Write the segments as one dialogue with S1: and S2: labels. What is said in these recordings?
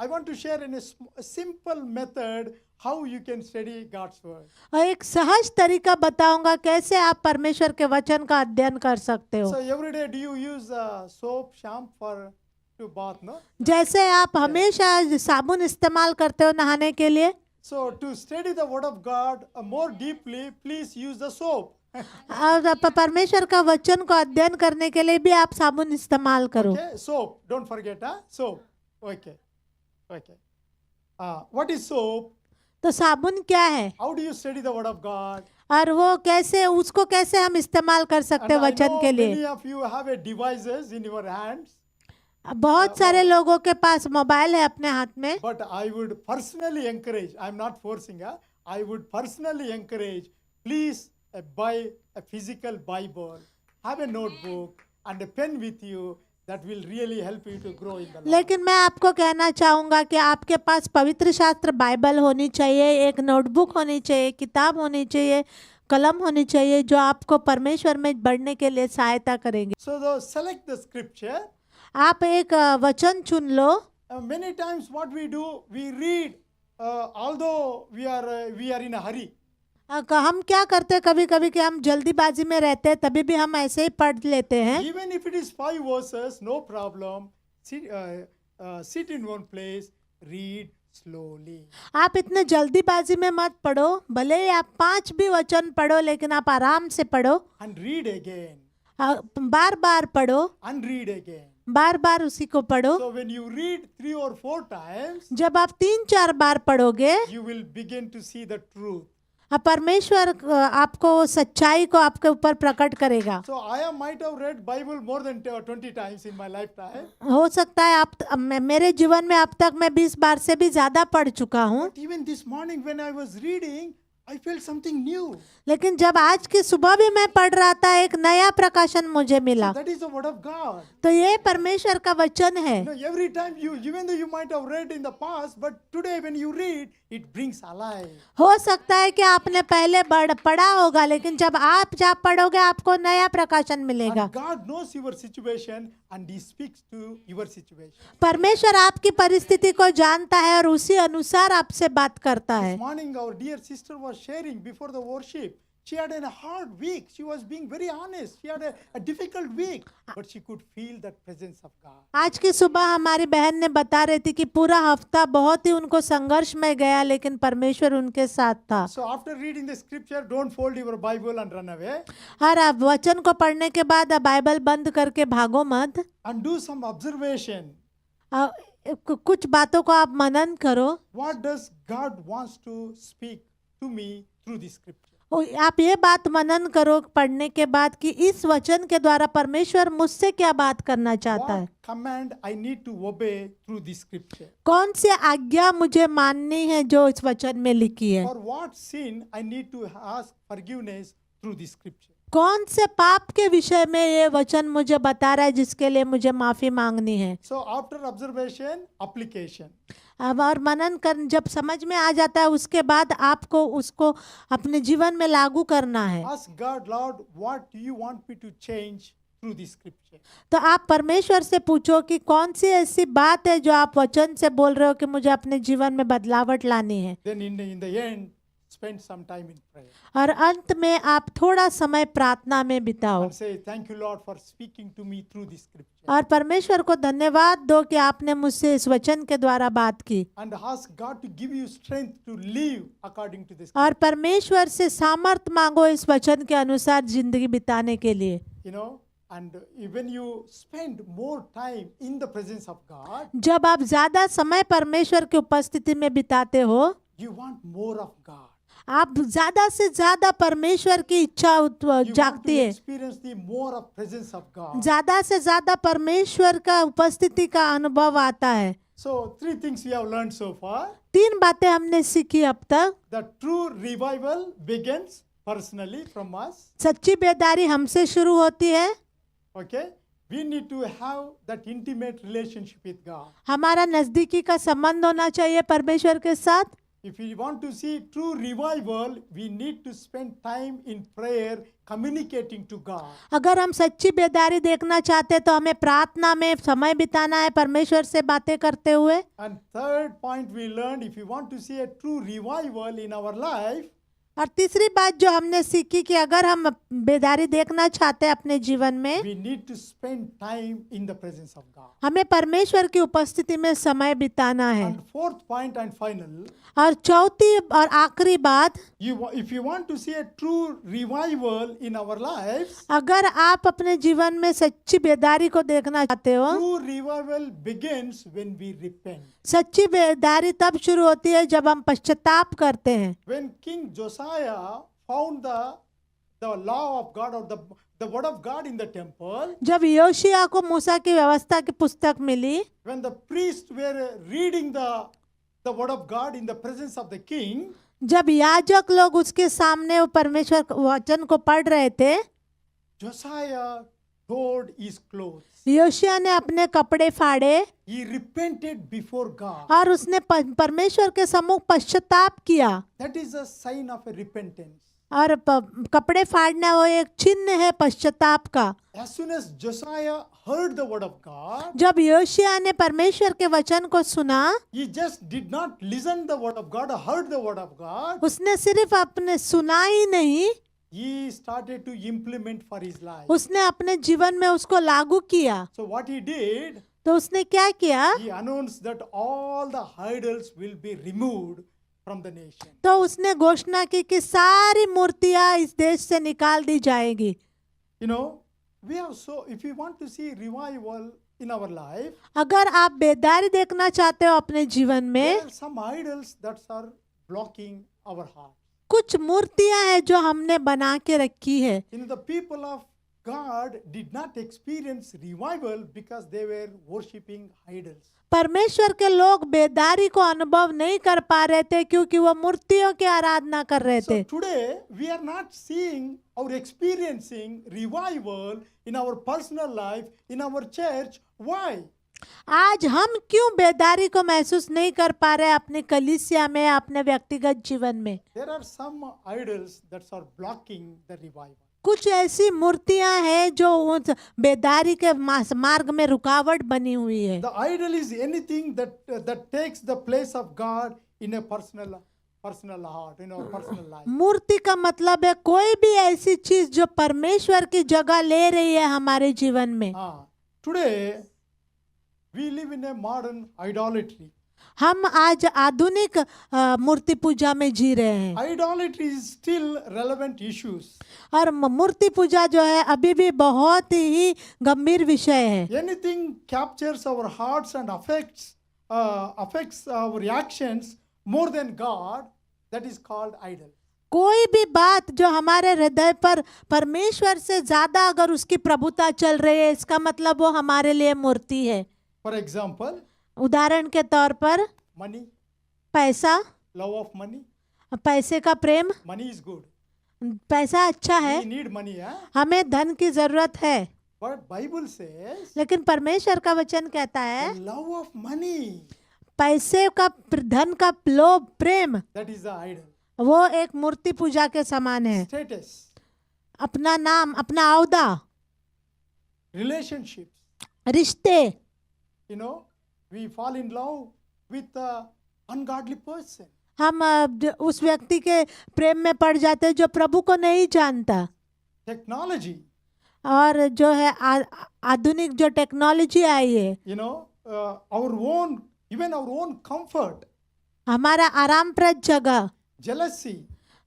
S1: I want to share in a simple method how you can study God's word.
S2: और एक सहज तरीका बताऊंगा कैसे आप परमेश्वर के वचन का अध्ययन कर सकते हो।
S1: So every day, do you use soap, shampoo for to bath? No.
S2: जैसे आप हमेशा साबुन इस्तेमाल करते हो नहाने के लिए,
S1: So to study the word of God more deeply, please use the soap.
S2: और परमेश्वर का वचन को अध्ययन करने के लिए भी आप साबुन इस्तेमाल करो।
S1: Okay, soap. Don't forget, soap. Okay, okay. What is soap?
S2: तो साबुन क्या है
S1: How do you study the word of God?
S2: और वो कैसे, उसको कैसे हम इस्तेमाल कर सकते
S1: And
S2: हैं
S1: I
S2: वचन
S1: know
S2: के लिए।
S1: many of you have a devices in your hands,
S2: बहुत सारे लोगों के पास मोबाइल है अपने हाथ में,
S1: but I would personally encourage. I'm not forcing. I would personally encourage. Please buy a physical Bible, have a notebook and a pen with you. That will really help you to grow in the Lord.
S2: लेकिन मैं आपको कहना चाहूँगा कि आपके पास पवित्र शास्त्र Bible होनी चाहिए, एक नोटबुक होनी चाहिए, किताब होनी चाहिए, कलम होनी चाहिए जो आपको परमेश्वर में बढ़ने के लिए सहायता करेंगे।
S1: So select the scripture.
S2: आप एक वचन चुन लो।
S1: Many times what we do, we read, although we are in a hurry.
S2: हम क्या करते हैं कभी कभी कि हम जल्दीबाजी में रहते हैं, तभी भी हम ऐसे ही पढ़ लेते हैं।
S1: Even if it is 5 verses, no problem. Sit in one place, read slowly.
S2: आप इतने जल्दीबाजी में मत पढ़ो, भले ही आप 5 भी वचन पढ़ो, लेकिन आप आराम से पढ़ो,
S1: And read again.
S2: बार बार पढ़ो,
S1: And read again.
S2: बार बार उसी को पढ़ो।
S1: So when you read 3 or 4 times,
S2: जब आप 3-4 बार पढ़ोगे,
S1: you will begin to see the truth.
S2: परमेश्वर आपको सच्चाई को आपके ऊपर प्रकट करेगा।
S1: So I might have read Bible more than 20 times in my lifetime.
S2: हो सकता है आप मेरे जीवन में अब तक मैं 20 बार से भी ज्यादा पढ़ चुका हूँ,
S1: But even this morning when I was reading, I felt something new.
S2: लेकिन जब आज की सुबह भी मैं पढ़ रहा था, एक नया प्रकाशन मुझे मिला।
S1: That is the word of God.
S2: तो ये परमेश्वर का वचन है।
S1: You know, every time even though you might have read in the past, but today when you read, it brings alive.
S2: हो सकता है कि आपने पहले पढ़ा होगा, लेकिन जब आप पढ़ोगे आपको नया प्रकाशन मिलेगा।
S1: And God knows your situation and He speaks to your situation.
S2: परमेश्वर आपकी परिस्थिति को जानता है और उसी अनुसार आपसे बात करता है।
S1: This morning our dear sister was sharing before the worship. She had a hard week. She was being very honest. She had a difficult week, but she could feel the presence of God.
S2: आज की सुबह हमारी बहन ने बता रही थी कि पूरा हफ्ता बहुत ही उनको संघर्ष में गया, लेकिन परमेश्वर उनके साथ था।
S1: So after reading the scripture, don't fold your Bible and run away.
S2: हर आप वचन को पढ़ने के बाद आप बाइबल बंद करके भागो मत।
S1: And do some observation.
S2: कुछ बातों को आप मनन करो।
S1: What does God wants to speak to me through this scripture?
S2: आप ये बात मनन करो पढ़ने के बाद कि इस वचन के द्वारा परमेश्वर मुझसे क्या बात करना चाहता है।
S1: What command I need to obey through this scripture?
S2: कौन सी आज्ञा मुझे माननी है जो इस वचन में लिखी है।
S1: Or what sin I need to ask forgiveness through this scripture?
S2: कौन से पाप के विषय में ये वचन मुझे बता रहा है जिसके लिए मुझे माफी मांगनी है।
S1: So after observation, application.
S2: अब और मनन कर जब समझ में आ जाता है, उसके बाद आपको उसको अपने जीवन में लागू करना है।
S1: Ask God, Lord, what do you want me to change through this scripture?
S2: तो आप परमेश्वर से पूछो कि कौन सी ऐसी बात है जो आप वचन से बोल रहे हो कि मुझे अपने जीवन में बदलावट लानी है।
S1: Then in the end, spend some time in prayer.
S2: और अंत में आप थोड़ा समय प्रार्थना में बिताओ
S1: And say, thank you, Lord, for speaking to me through this scripture.
S2: और परमेश्वर को धन्यवाद दो कि आपने मुझसे इस वचन के द्वारा बात की।
S1: And ask God to give you strength to live according to this.
S2: और परमेश्वर से सामर्थ मांगो इस वचन के अनुसार जिंदगी बिताने के लिए।
S1: You know, and when you spend more time in the presence of God,
S2: जब आप ज्यादा समय परमेश्वर की उपस्थिति में बिताते हो,
S1: you want more of God.
S2: आप ज्यादा से ज्यादा परमेश्वर की इच्छा
S1: You want to
S2: जागती है,
S1: experience the more of presence of God.
S2: ज्यादा से ज्यादा परमेश्वर का उपस्थिति का अनुभव आता है।
S1: So 3 things we have learned so far.
S2: 3 बातें हमने सीखी अब तक।
S1: The true revival begins personally from us.
S2: सच्ची बेदारी हमसे शुरू होती है।
S1: Okay, we need to have that intimate relationship with God.
S2: हमारा नजदीकी का संबंध होना चाहिए परमेश्वर के साथ।
S1: if we want to see true revival, we need to spend time in prayer, communicating to God.
S2: अगर हम सच्ची बेदारी देखना चाहते हैं तो हमें प्रार्थना में समय बिताना है, परमेश्वर से बातें करते हुए।
S1: And third point we learned, if you want to see a true revival in our life,
S2: और तीसरी बात जो हमने सीखी कि अगर हम बेदारी देखना चाहते हैं अपने जीवन में,
S1: we need to spend time in the presence of God.
S2: हमें परमेश्वर की उपस्थिति में समय बिताना है।
S1: And fourth point and final,
S2: और चौथी और आखिरी बात,
S1: if you want to see a true revival in our lives,
S2: अगर आप अपने जीवन में सच्ची बेदारी को देखना चाहते हो,
S1: true revival begins when we repent.
S2: सच्ची बेदारी तब शुरू होती है जब हम पश्चाताप करते हैं।
S1: When King Josiah found the law of God or the word of God in the temple,
S2: जब योशिया को मूसा की व्यवस्था की पुस्तक मिली,
S1: when the priests were reading the word of God in the presence of the king,
S2: जब याजक लोग उसके सामने वो परमेश्वर वचन को पढ़ रहे थे,
S1: Josiah tore his clothes.
S2: योशिया ने अपने कपड़े फाड़े
S1: He repented before God.
S2: और उसने परमेश्वर के सम्मुख पश्चाताप किया।
S1: That is a sign of a repentance.
S2: और कपड़े फाड़ना वो एक चिन्ह है पश्चाताप का।
S1: As soon as Josiah heard the word of God,
S2: जब योशिया ने परमेश्वर के वचन को सुना,
S1: he just did not listen the word of God or heard the word of God.
S2: उसने सिर्फ अपने सुना ही नहीं,
S1: He started to implement for his life.
S2: उसने अपने जीवन में उसको लागू किया।
S1: So what he did,
S2: तो उसने क्या किया?
S1: he announced that all the idols will be removed from the nation.
S2: तो उसने घोषणा की कि सारी मूर्तियां इस देश से निकाल दी जाएगी।
S1: You know, if you want to see revival in our life,
S2: अगर आप बेदारी देखना चाहते हो अपने जीवन में,
S1: there are some idols that are blocking our heart.
S2: कुछ मूर्तियां हैं जो हमने बना के रखी है।
S1: You know, the people of God did not experience revival because they were worshipping idols.
S2: परमेश्वर के लोग बेदारी को अनुभव नहीं कर पा रहे थे क्योंकि वो मूर्तियों की आराधना कर रहे थे।
S1: So today we are not seeing or experiencing revival in our personal life, in our church. Why?
S2: आज हम क्यों बेदारी को महसूस नहीं कर पा रहे अपनी कलीसिया में, अपने व्यक्तिगत जीवन में?
S1: There are some idols that are blocking the revival.
S2: कुछ ऐसी मूर्तियां हैं जो उस बेदारी के मार्ग में रुकावट बनी हुई है।
S1: The idol is anything that takes the place of God in a personal heart, in our personal life.
S2: मूर्ति का मतलब है कोई भी ऐसी चीज जो परमेश्वर की जगह ले रही है हमारे जीवन में।
S1: Today we live in a modern idolatry.
S2: हम आज आधुनिक मूर्ति पूजा में जी रहे हैं।
S1: Idolatry is still relevant issues.
S2: और मूर्ति पूजा जो है अभी भी बहुत ही गंभीर विषय है।
S1: Anything captures our hearts and affects our reactions more than God, that is called idol.
S2: कोई भी बात जो हमारे हृदय पर परमेश्वर से ज्यादा अगर उसकी प्रभुता चल रही है, इसका मतलब वो हमारे लिए मूर्ति है।
S1: For example,
S2: उदाहरण के तौर पर
S1: money,
S2: पैसा,
S1: love of money.
S2: पैसे का प्रेम।
S1: Money is good.
S2: पैसा अच्छा है,
S1: We need money,
S2: हमें धन की जरूरत है,
S1: but Bible says
S2: लेकिन परमेश्वर का वचन कहता है
S1: the love of money,
S2: पैसे का, धन का लोभ, प्रेम,
S1: that is the idol.
S2: वो एक मूर्ति पूजा के समान है।
S1: Status,
S2: अपना नाम, अपना औहदा,
S1: relationships.
S2: रिश्ते,
S1: You know, we fall in love with an ungodly person.
S2: हम उस व्यक्ति के प्रेम में पड़ जाते हैं जो प्रभु को नहीं जानता।
S1: Technology,
S2: और जो है आधुनिक जो टेक्नोलॉजी आई है,
S1: you know, even our own comfort,
S2: हमारा आरामप्रद जगह,
S1: jealousy,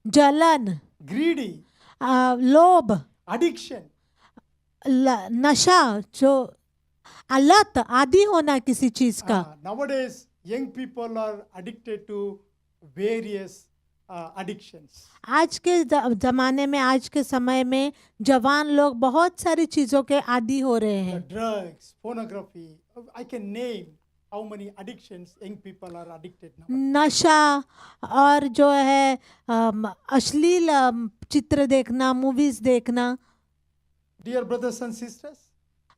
S2: जलन,
S1: greedy,
S2: लोभ,
S1: addiction.
S2: नशा, जो लत, आदि होना किसी चीज का।
S1: Nowadays, young people are addicted to various addictions.
S2: आज के जमाने में, आज के समय में जवान लोग बहुत सारी चीजों के आदी हो रहे हैं।
S1: Drugs, pornography. I can name how many addictions young people are addicted now.
S2: नशा और जो है अश्लील चित्र देखना, मूवीज देखना।
S1: Dear brothers and sisters,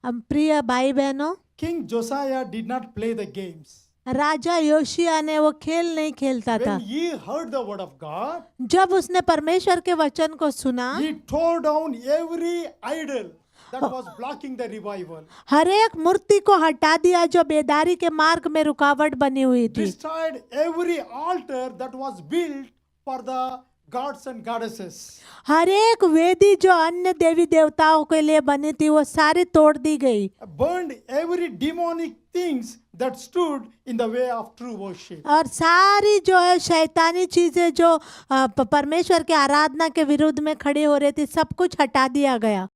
S2: प्रिय भाई बहनों,
S1: King Josiah did not play the games.
S2: राजा योशिया ने वो खेल नहीं खेलता था।
S1: When he heard the word of God,
S2: जब उसने परमेश्वर के वचन को सुना,
S1: he tore down every idol that was blocking the revival,
S2: हर एक मूर्ति को हटा दिया जो बेदारी के मार्ग में रुकावट बनी हुई थी।
S1: destroyed every altar that was built for the gods and goddesses.
S2: हर एक वेदी जो अन्य देवी देवताओं के लिए बनी थी वो सारी तोड़ दी गई,
S1: Burned every demonic things that stood in the way of true worship.
S2: और सारी जो है शैतानी चीजें जो परमेश्वर के आराधना के विरुद्ध में खड़ी हो रही थी, सब कुछ हटा दिया गया।